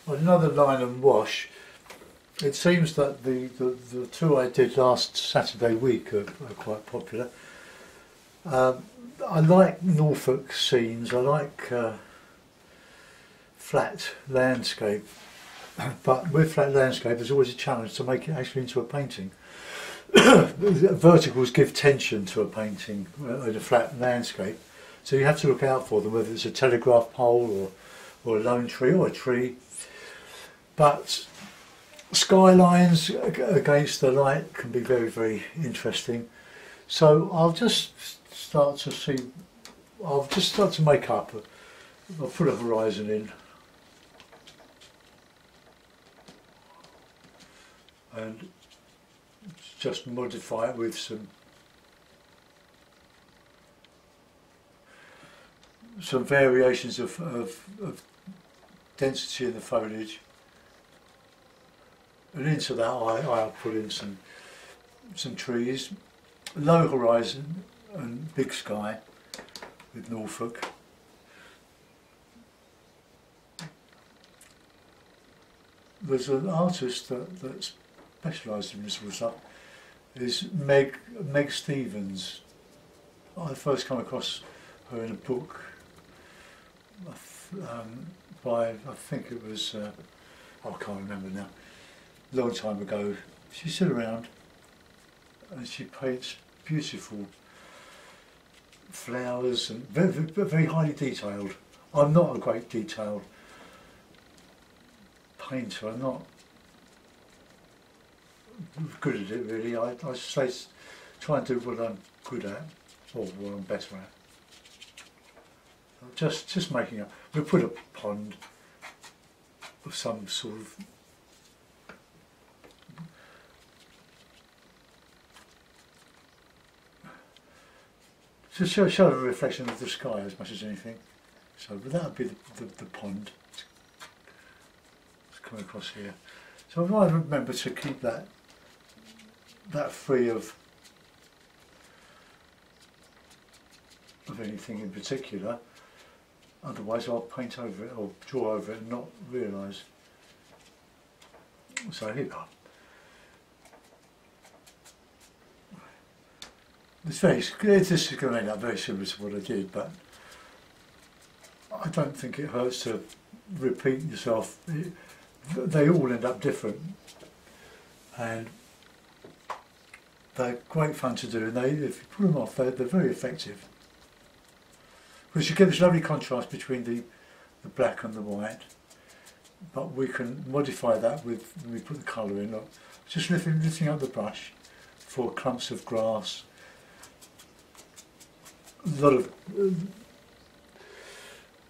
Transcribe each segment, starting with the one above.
On another line and wash, it seems that the two I did last Saturday week are quite popular. I like Norfolk scenes, I like flat landscape, but with flat landscape there's always a challenge to make it actually into a painting. Verticals give tension to a painting in a flat landscape, so you have to look out for them, whether it's a telegraph pole or a lone tree or a tree. But skylines against the light can be very, very interesting. So I'll just start to make up. I'll put a horizon in and just modify it with some variations of density in the foliage. And into that I'll put in some trees, low horizon and big sky with Norfolk. There's an artist that specialises in this sort of stuff, is Meg Stevens. I first come across her in a book by, I think it was, I can't remember now, a long time ago. She's still around and she paints beautiful flowers and very, very highly detailed. I'm not a great detailed painter, I'm not good at it really. I say try and do what I'm good at, or what I'm better at. Just making up. We put a pond of some sort of to show a reflection of the sky as much as anything. So that would be the pond. It's coming across here. So I remember to keep that free of anything in particular. Otherwise I'll paint over it or draw over it and not realise. So here we go. This is going to end up very similar to what I did, but I don't think it hurts to repeat yourself. They all end up different, and they're great fun to do. And if you put them off, they're very effective. Because you get this lovely contrast between the black and the white, but we can modify that when we put the colour in. Look, just lifting up the brush for clumps of grass. A lot of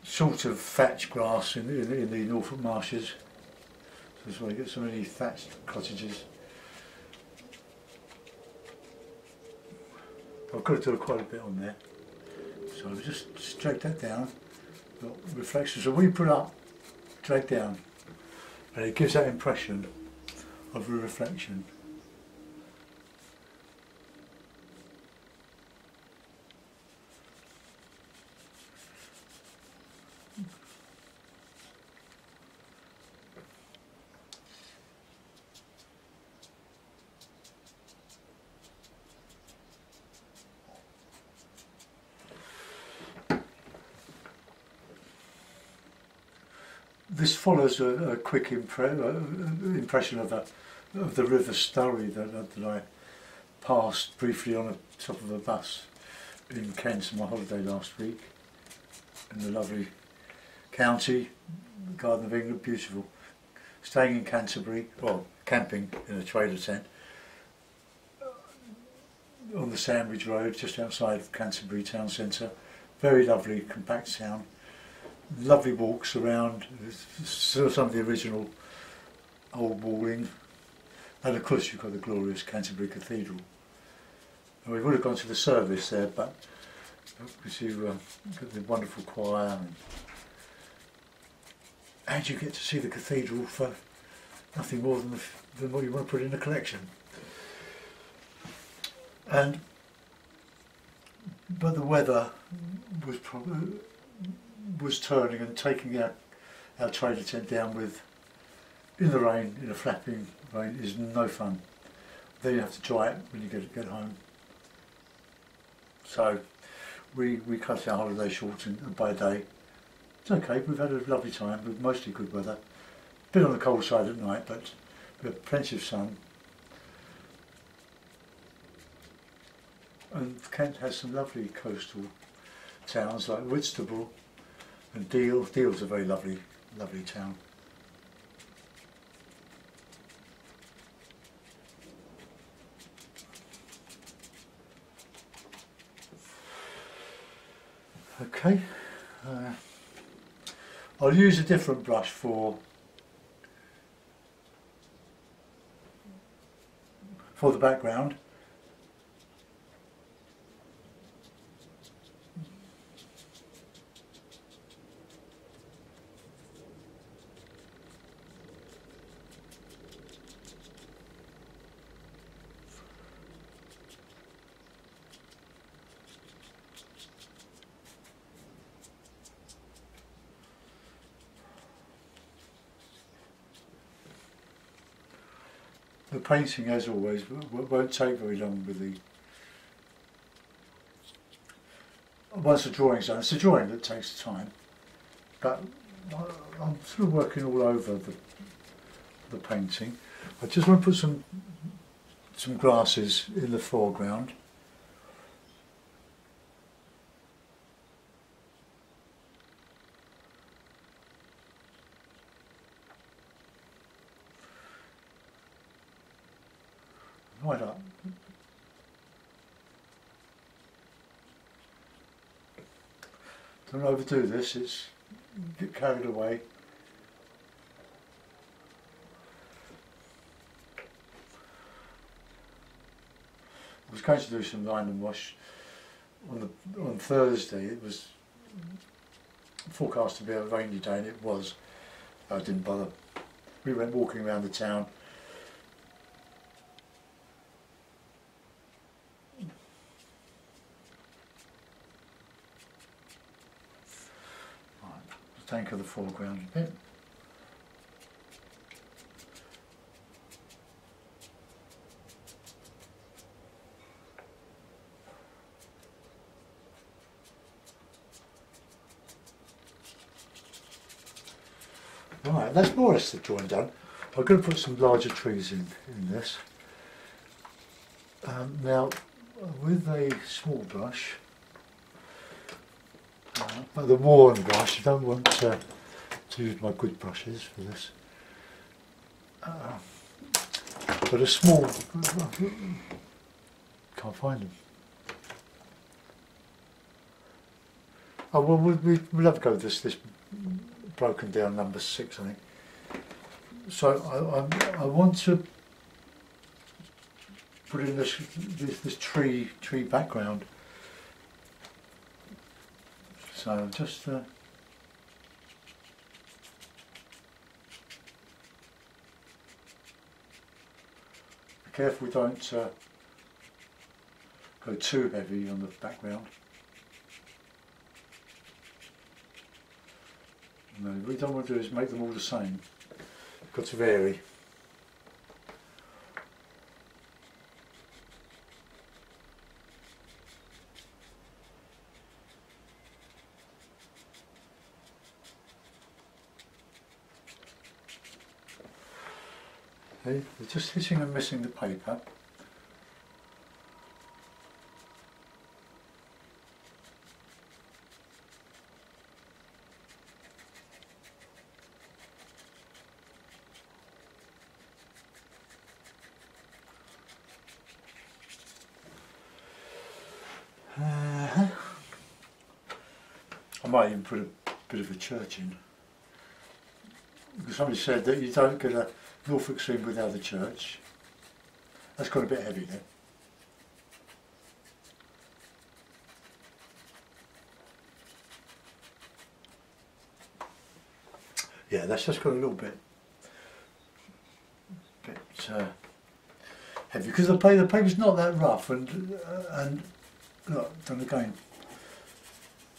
sort of thatched grass in the Norfolk marshes. So that's why you get so many thatched cottages. I've got to do quite a bit on there. So I'll just drag that down. Got reflection. So we put up, drag down, and it gives that impression of a reflection. This follows a quick impression of the River Surrey that I passed briefly on the top of a bus in Kent on my holiday last week, in the lovely county, Garden of England, beautiful. Staying in Canterbury, well, camping in a trailer tent on the Sandwich Road, just outside of Canterbury town centre. Very lovely, compact town. Lovely walks around, still some of the original old walling, and of course you've got the glorious Canterbury Cathedral. And we would have gone to the service there, but because you got the wonderful choir, and you get to see the cathedral for nothing more than what you want to put in a collection. But the weather was turning and taking our trailer tent down with in the rain, in a flapping rain, is no fun. Then you have to dry it when you get home. So we cut our holiday short by a day. It's okay, we've had a lovely time with mostly good weather. Been on the cold side at night, but we have plenty of sun. And Kent has some lovely coastal towns like Whitstable and Deal. Deal's a very lovely town. Okay, I'll use a different brush for the background. The painting, as always, won't take very long with the... Once the drawing's done, it's the drawing that takes time, but I'm sort of working all over the painting. I just want to put some grasses in the foreground. Right up. Don't overdo this, it's get carried away. I was going to do some line and wash on Thursday. It was forecast to be a rainy day, and it was. I didn't bother. We went walking around the town. Anchor the foreground a bit. Right, that's more or less the drawing done. I'm going to put some larger trees in this. Now, with a small brush, but the worn brush, I don't want to use my good brushes for this. But a small, can't find them. Oh well, we'll have to go with this broken down number 6, I think. So I want to put in this tree background. So just be careful we don't go too heavy on the background. No, what we don't want to do is make them all the same. You've got to vary. Okay, we're just hitting and missing the paper. I might even put a bit of a church in. Because somebody said that you don't get a Norfolk stream without a church. That's got a bit heavy there. Yeah, that's just got a little bit heavy because the paper's not that rough, and look, done again.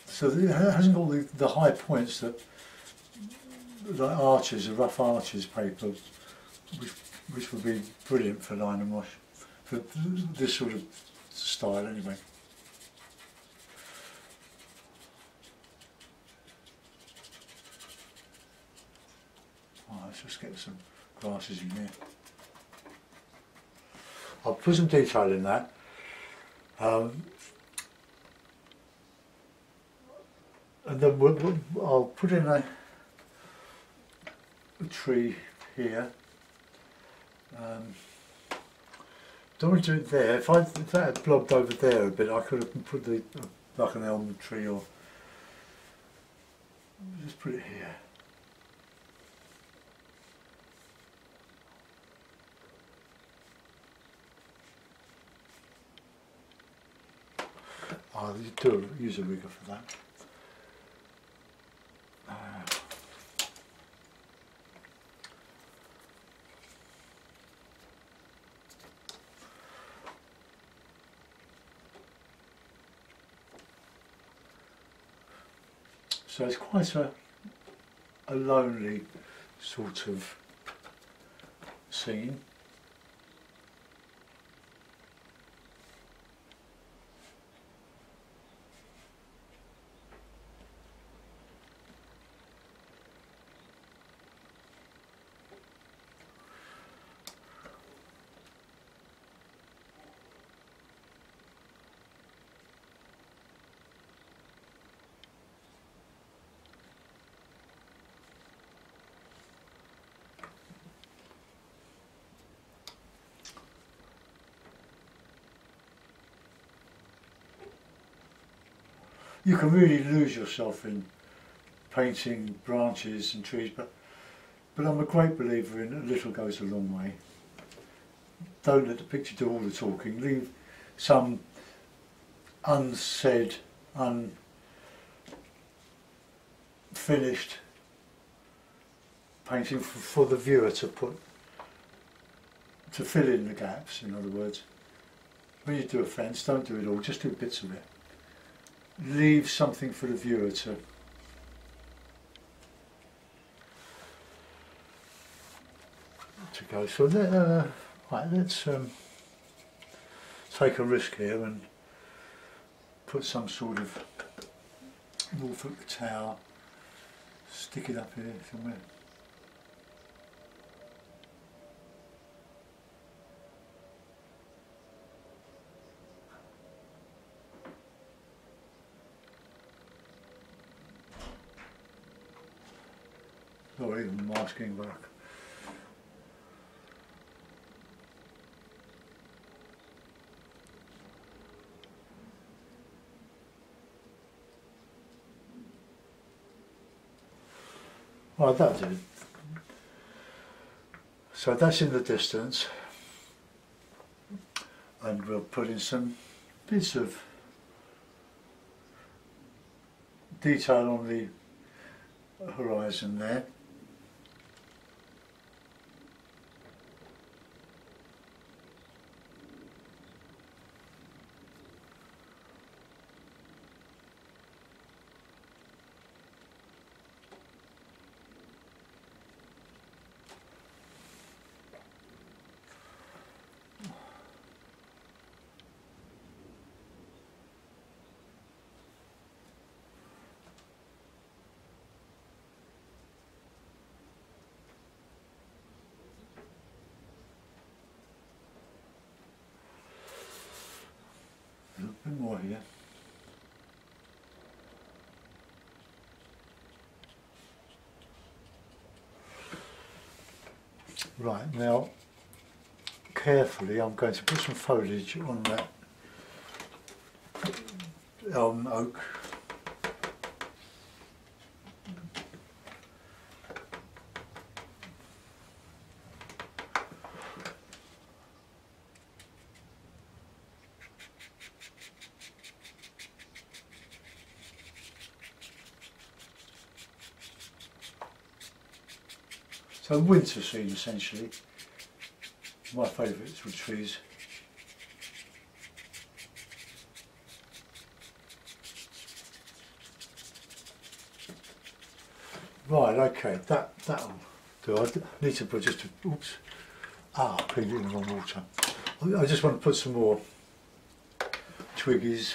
So it hasn't got the high points that like arches, a rough arches paper, which would be brilliant for line and wash, for this sort of style anyway. Right, let's just get some grasses in here. I'll put some detail in that. And then I'll put in a tree here. Don't want to do it there. If that had blobbed over there a bit, I could have put like an elm tree, or just put it here. I'll use a rigger for that. So it's quite a lonely sort of scene. You can really lose yourself in painting branches and trees, but I'm a great believer in a little goes a long way. Don't let the picture do all the talking. Leave some unsaid, unfinished painting for the viewer to fill in the gaps. In other words, when you do a fence, don't do it all. Just do bits of it. Leave something for the viewer to go. So right, let's take a risk here and put some sort of Norfolk tower, stick it up here somewhere. Or even masking work. Well, that's it. So that's in the distance, and we'll put in some bits of detail on the horizon there. A little bit more here. Right, now carefully I'm going to put some foliage on that elm oak. So winter scene essentially, my favourites with trees. Right, okay, that'll do. I need to put just a, oops, I put it in the wrong water. I just want to put some more twiggies.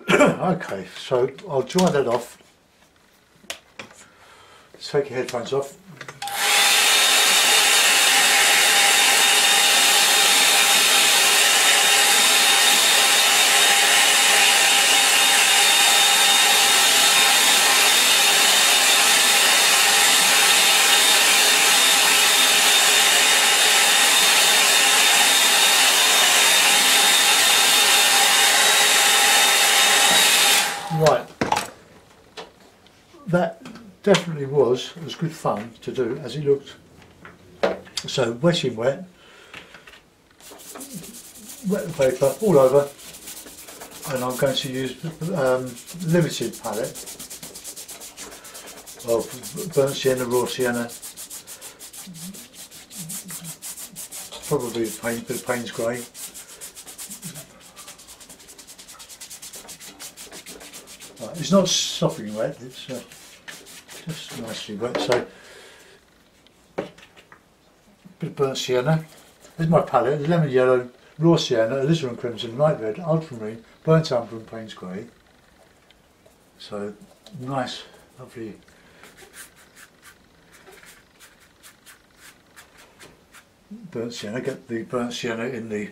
Okay, so I'll dry that off. Take your headphones off. Right, that definitely was as good fun to do as it looked. So wetting wet, wet the paper all over, and I'm going to use limited palette of burnt sienna, raw sienna, probably a bit of Payne's grey. It's not sopping wet, it's just nicely wet. So, a bit of burnt sienna. There's my palette: lemon yellow, raw sienna, alizarin crimson, light red, ultramarine, burnt umber, and Payne's grey. So, nice, lovely. Burnt sienna. Get the burnt sienna in the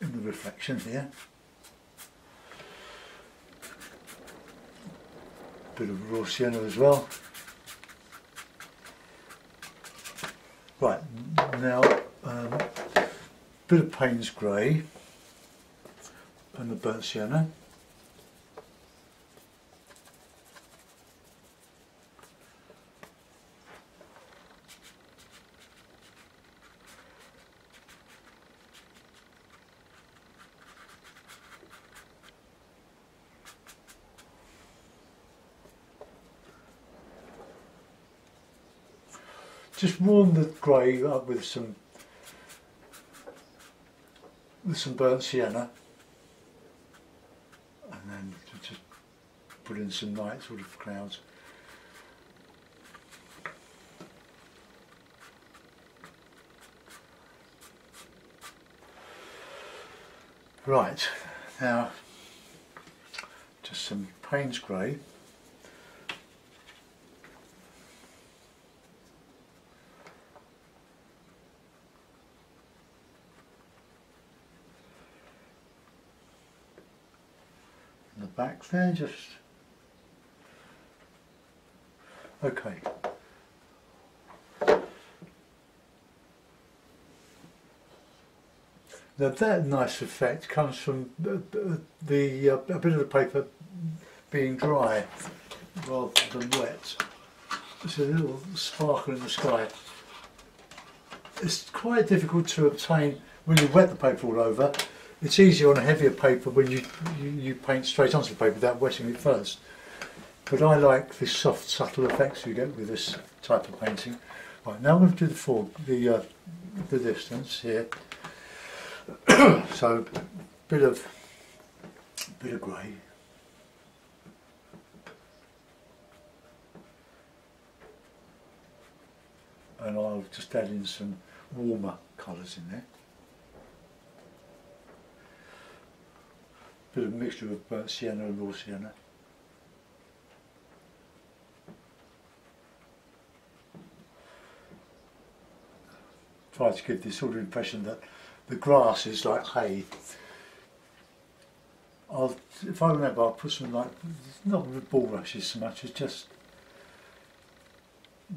reflection here. Bit of raw sienna as well. Right, now bit of Payne's grey and the burnt sienna. Just warm the grey up with some burnt sienna, and then just put in some light sort of clouds. Right, now just some Payne's grey. The back there, just okay. Now that nice effect comes from a bit of the paper being dry rather than wet. There's a little sparkle in the sky. It's quite difficult to obtain when you wet the paper all over. It's easier on a heavier paper when you paint straight onto the paper without wetting it first. But I like the soft, subtle effects you get with this type of painting. Right, now I'm going to do the distance here. So, bit of grey. And I'll just add in some warmer colours in there. Bit of mixture of burnt sienna and raw sienna. Try to give this sort of impression that the grass is like hay. If I remember, I'll put some not with bulrushes so much as just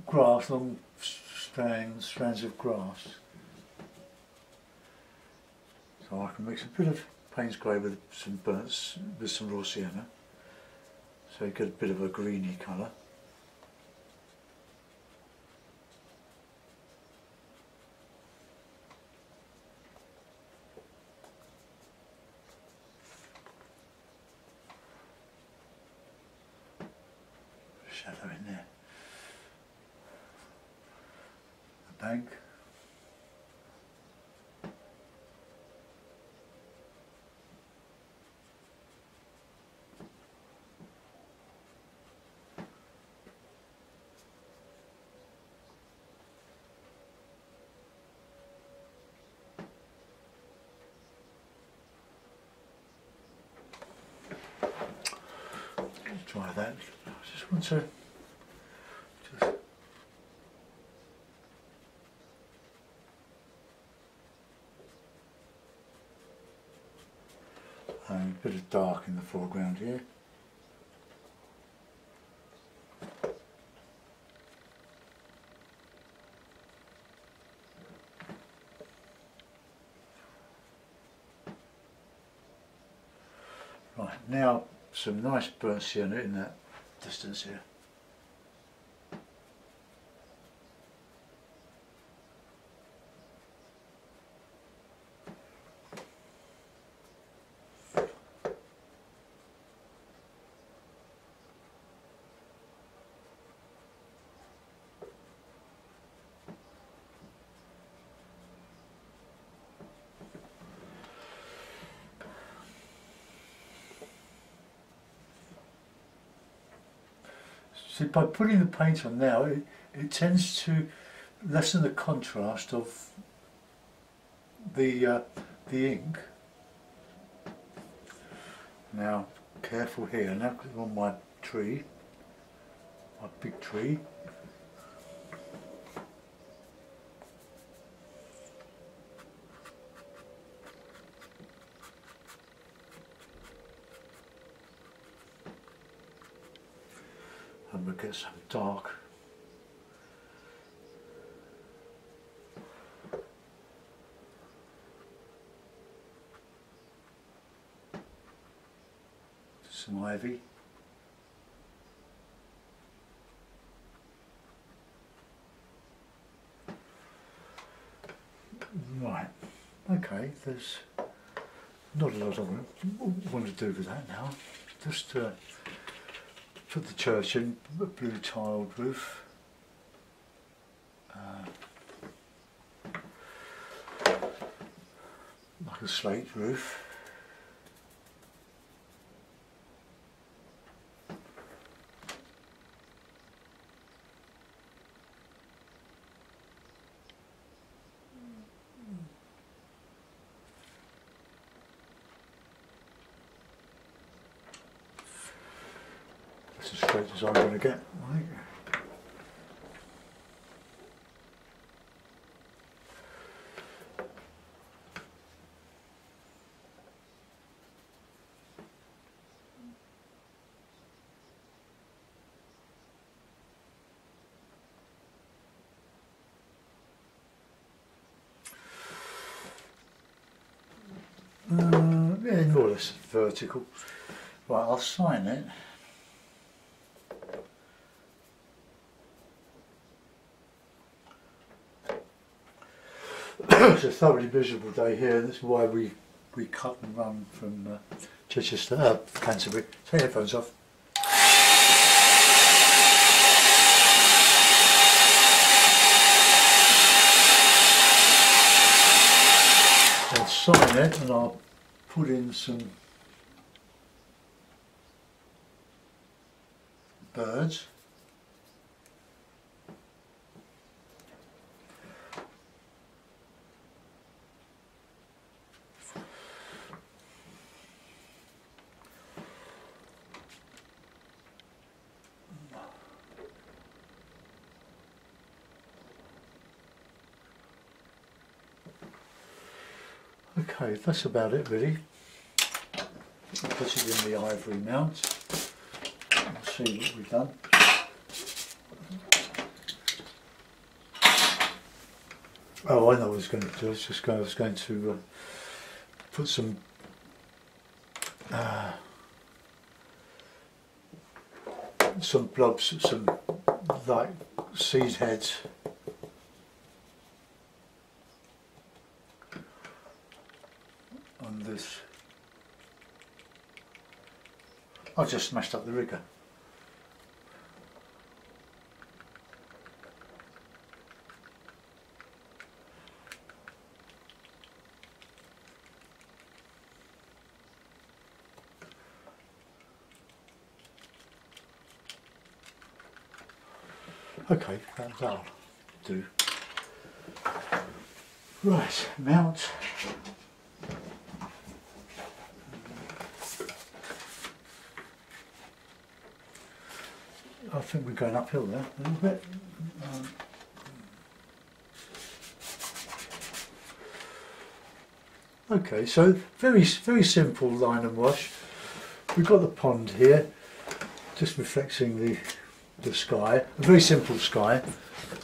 grass, long strands of grass. So I can mix a bit of Payne's grey with some raw sienna, so you get a bit of a greeny colour. bank. Try that. I just want to a bit of dark in the foreground here. Right, now some nice burnt sienna in that distance here. See, by putting the paint on now, it tends to lessen the contrast of the ink. Now, careful here. Now, because I'm on my tree, my big tree. And we'll get some dark. Some ivy. Right, okay, there's not a lot I want to do with that now. Just put the church in, a blue tiled roof. Like a slate roof. That's as straight as I'm going to get, I think. Yeah, more or less vertical. Right, I'll sign it. It's a thoroughly miserable day here, and that's why we cut and run from Chichester, Canterbury. Take your headphones off. I'll sign it and I'll put in some birds. Okay, that's about it really. I'll put it in the ivory mount. We'll see what we've done. Oh, I know what I was going to do. I was going to put some blobs, some like seed heads. On this. I just smashed up the rigger. Okay, that'll do. Right, mount. I think we're going uphill there a little bit. Okay, so very simple line and wash. We've got the pond here, just reflecting the sky. A very simple sky.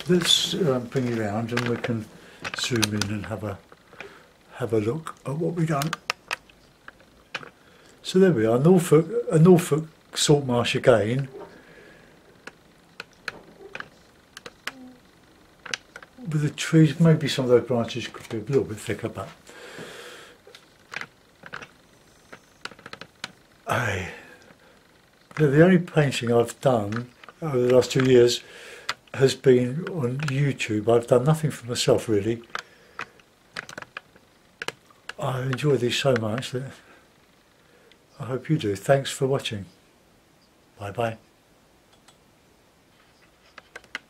Let's bring you around and we can zoom in and have a look at what we've done. So there we are, a Norfolk salt marsh again. With the trees, maybe some of those branches could be a little bit thicker, but the only painting I've done over the last 2 years has been on YouTube. I've done nothing for myself really. I enjoy these so much that I hope you do. Thanks for watching. Bye bye.